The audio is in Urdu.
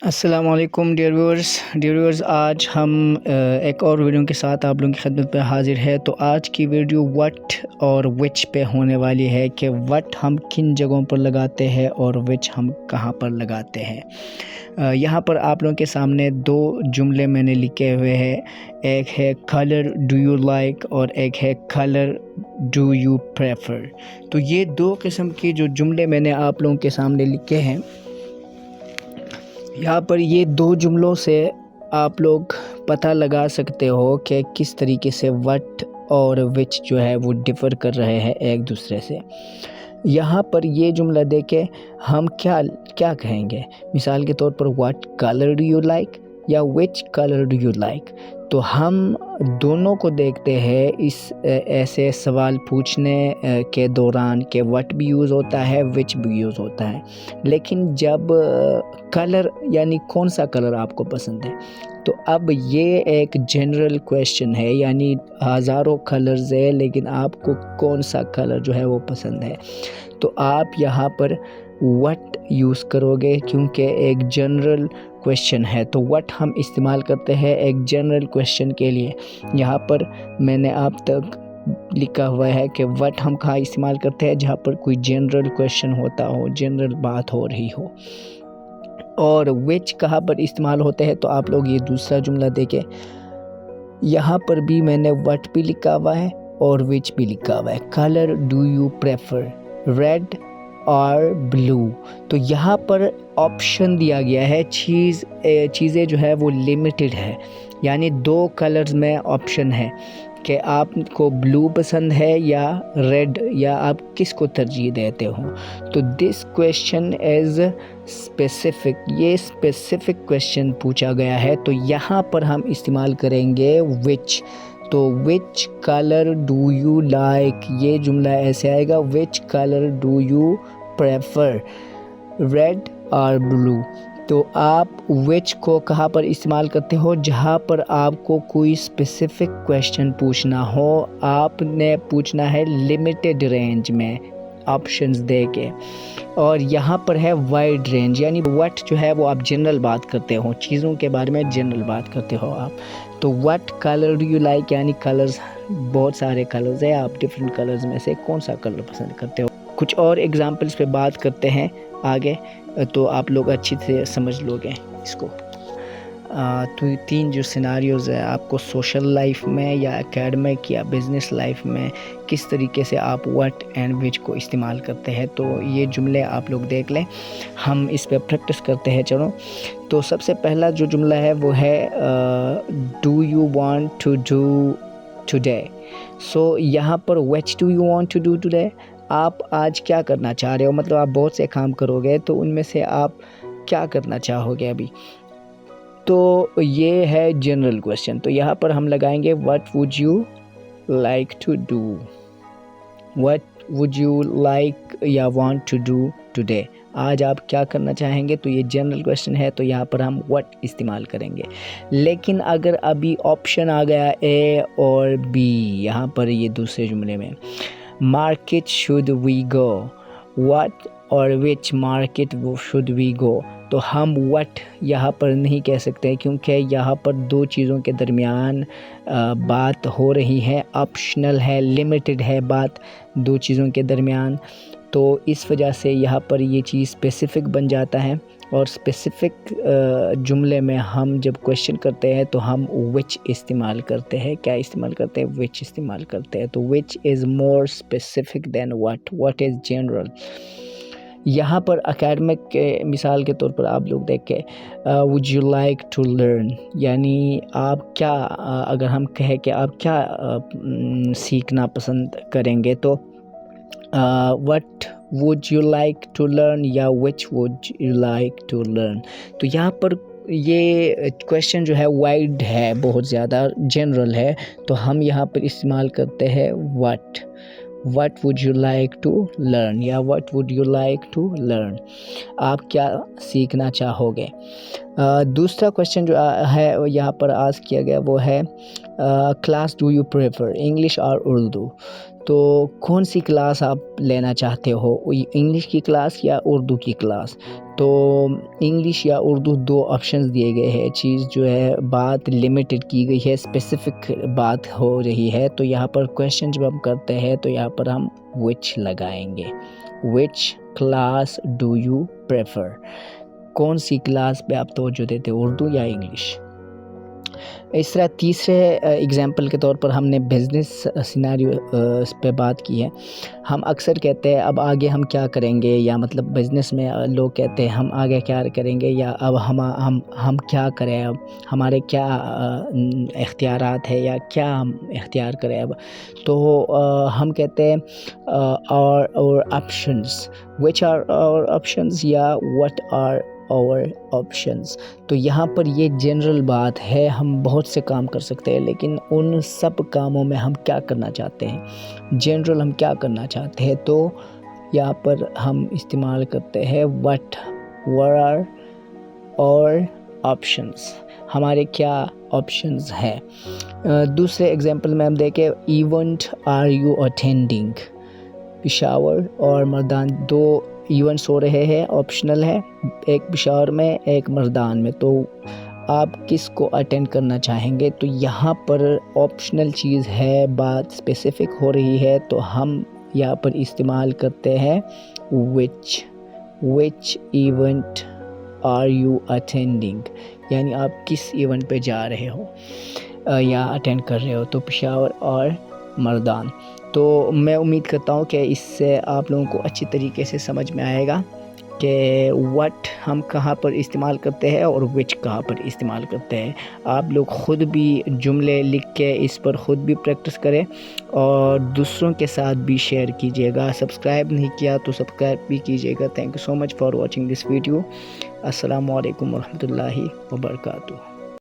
السلام علیکم ڈیئر ویورز آج ہم ایک اور ویڈیو کے ساتھ آپ لوگوں کی خدمت پہ حاضر ہے۔ تو آج کی ویڈیو وٹ اور وچ پہ ہونے والی ہے کہ وٹ ہم کن جگہوں پر لگاتے ہیں اور وچ ہم کہاں پر لگاتے ہیں۔ یہاں پر آپ لوگوں کے سامنے دو جملے میں نے لکھے ہوئے ہیں، ایک ہے کلر ڈو یو لائک اور ایک ہے کلر ڈو یو پریفر۔ تو یہ دو قسم کے جو جملے میں نے آپ لوگوں کے سامنے لکھے ہیں، یہاں پر یہ دو جملوں سے آپ لوگ پتہ لگا سکتے ہو کہ کس طریقے سے وٹ اور وچ جو ہے وہ ڈیفر کر رہے ہیں ایک دوسرے سے۔ یہاں پر یہ جملہ دیکھیں ہم کیا کہیں گے، مثال کے طور پر what colour do you like یا which colour do you like. تو ہم دونوں کو دیکھتے ہیں اس ایسے سوال پوچھنے کے دوران کہ وٹ بھی یوز ہوتا ہے وچ بھی یوز ہوتا ہے، لیکن جب کلر یعنی کون سا کلر آپ کو پسند ہے، تو اب یہ ایک جنرل کویشچن ہے، یعنی ہزاروں کلرز ہے لیکن آپ کو کون سا کلر جو ہے وہ پسند ہے۔ تو آپ یہاں پر وٹ یوز کرو گے کیونکہ ایک جنرل کویشچن ہے، تو وٹ ہم استعمال کرتے ہیں ایک جنرل کویشچن کے لیے۔ یہاں پر میں نے آپ تک لکھا ہوا ہے کہ وٹ ہم کہاں استعمال کرتے ہیں، جہاں پر کوئی جنرل کویشچن ہوتا ہو، جنرل بات ہو رہی ہو۔ اور وچ کہاں پر استعمال ہوتے ہیں، تو آپ لوگ یہ دوسرا جملہ دیکھیں، یہاں پر بھی میں نے وٹ بھی لکھا ہوا ہے اور وچ بھی لکھا ہوا ہے۔ Colour do you prefer, red اور بلو۔ تو یہاں پر آپشن دیا گیا ہے، چیزیں جو ہے وہ لیمیٹڈ ہے، یعنی دو کلرز میں آپشن ہے کہ آپ کو بلو پسند ہے یا ریڈ، یا آپ کس کو ترجیح دیتے ہو۔ تو دس کویشچن از اسپیسیفک، یہ اسپیسیفک کویشچن پوچھا گیا ہے، تو یہاں پر ہم استعمال کریں گے وچ۔ تو which colour do you like, یہ جملہ ایسے آئے گا، which colour do you prefer, red اور بلو۔ تو آپ وچ کو کہاں پر استعمال کرتے ہو، جہاں پر آپ کو کوئی اسپیسیفک کویشچن پوچھنا ہو، آپ نے پوچھنا ہے لمیٹڈ رینج میں آپشنز دے کے، اور یہاں پر ہے وائڈ رینج، یعنی وٹ جو ہے وہ آپ جنرل بات کرتے ہو، چیزوں کے بارے میں جنرل بات کرتے ہو آپ۔ تو what colour do you like یعنی کلرز، بہت سارے کلرز ہیں، آپ ڈفرینٹ کلرز میں سے کون سا کلر پسند کرتے ہو۔ کچھ اور ایگزامپلس پہ بات کرتے ہیں آگے، تو آپ لوگ اچھی سے سمجھ لو گے اس کو۔ تو تین جو سیناریوز ہیں، آپ کو سوشل لائف میں یا اکیڈمک یا بزنس لائف میں کس طریقے سے آپ وٹ اینڈ وچ کو استعمال کرتے ہیں، تو یہ جملے آپ لوگ دیکھ لیں، ہم اس پہ پریکٹس کرتے ہیں۔ چلو، تو سب سے پہلا جو جملہ ہے وہ ہے do you want to do today. So یہاں پر which do you want to do today, آپ آج کیا کرنا چاہ رہے ہو، مطلب آپ بہت سے کام کرو گے، تو ان میں سے آپ کیا کرنا چاہو گے ابھی، تو یہ ہے جنرل کویشچن۔ تو یہاں پر ہم لگائیں گے what would you like to do، what would you like یا want to do today، آج آپ کیا کرنا چاہیں گے، تو یہ جنرل کویشچن ہے، تو یہاں پر ہم what استعمال کریں گے۔ لیکن اگر ابھی آپشن آ گیا اے اور بی، یہاں پر یہ دوسرے جملے میں market should we go، what اور which market should we go، تو ہم وٹ یہاں پر نہیں کہہ سکتے کیونکہ یہاں پر دو چیزوں کے درمیان بات ہو رہی ہے، آپشنل ہے، لیمیٹڈ ہے بات دو چیزوں کے درمیان، تو اس وجہ سے یہاں پر یہ چیز اسپیسیفک بن جاتا ہے، اور اسپیسیفک جملے میں ہم جب کویشچن کرتے ہیں تو ہم وچ استعمال کرتے ہیں، کیا استعمال کرتے ہیں، وچ استعمال کرتے ہیں۔ تو which is more specific than what is general. یہاں پر اکیڈمک کے مثال کے طور پر آپ لوگ دیکھیں would you like to learn، یعنی آپ کیا، اگر ہم کہیں کہ آپ کیا سیکھنا پسند کریں گے، تو what would you like to learn یا which would you like to learn۔ تو یہاں پر یہ کویشچن جو ہے وائڈ ہے، بہت زیادہ جنرل ہے، تو ہم یہاں پر استعمال کرتے ہیں what would you like to learn یا what would you like to learn، آپ کیا سیکھنا چاہو گے۔ دوسرا کویشچن جو ہے یہاں پر آسک کیا گیا وہ ہے class do you prefer, English اور اردو، تو کون سی کلاس آپ لینا چاہتے ہو، انگلش کی کلاس یا اردو کی کلاس۔ تو انگلش یا اردو 2 آپشنز دیے گئے ہیں، چیز جو ہے بات لمیٹڈ کی گئی ہے، اسپیسیفک بات ہو رہی ہے، تو یہاں پر کویشچن جب ہم کرتے ہیں تو یہاں پر ہم وچ لگائیں گے. وچ کلاس ڈو یو پریفر، کون سی کلاس پہ آپ توجہ دیتے ہو، اردو یا انگلش. اس طرح تیسرے اگزامپل کے طور پر ہم نے بزنس سیناریو پہ بات کی ہے. ہم اکثر کہتے ہیں اب آگے ہم کیا کریں گے، یا مطلب بزنس میں لوگ کہتے ہیں ہم آگے کیا کریں گے، یا اب ہم کیا کریں، اب ہمارے کیا اختیارات ہے، یا کیا ہم اختیار کریں اب. تو ہم کہتے ہیں اور آپشنز، وچ آر اور آپشنز، یا وٹ آر اور آپشنز. تو یہاں پر یہ جنرل بات ہے، ہم بہت سے کام کر سکتے ہیں، لیکن ان سب کاموں میں ہم کیا کرنا چاہتے ہیں، جنرل ہم کیا کرنا چاہتے ہیں. تو یہاں پر ہم استعمال کرتے ہیں وٹ آر اور آپشنز، ہمارے کیا آپشنز ہیں. دوسرے ایگزامپل میں ہم دیکھیں event or you attending. Peshawar اور مردان 2 ایونٹس ہو رہے ہیں، آپشنل ہے، ایک پشاور میں ایک مردان میں. تو آپ کس کو اٹینڈ کرنا چاہیں گے. تو یہاں پر آپشنل چیز ہے، بات اسپیسیفک ہو رہی ہے، تو ہم یہاں پر استعمال کرتے ہیں وچ ایونٹ آر یو اٹینڈنگ، یعنی آپ کس ایونٹ پہ جا رہے ہو یا اٹینڈ کر رہے ہو. تو پشاور اور مردان. تو میں امید کرتا ہوں کہ اس سے آپ لوگوں کو اچھی طریقے سے سمجھ میں آئے گا کہ وٹ ہم کہاں پر استعمال کرتے ہیں اور وچ کہاں پر استعمال کرتے ہیں. آپ لوگ خود بھی جملے لکھ کے اس پر خود بھی پریکٹس کریں اور دوسروں کے ساتھ بھی شیئر کیجیے گا. سبسکرائب نہیں کیا تو سبسکرائب بھی کیجیے گا. Thank you so much for watching this video. السلام علیکم ورحمۃ اللہ وبرکاتہ.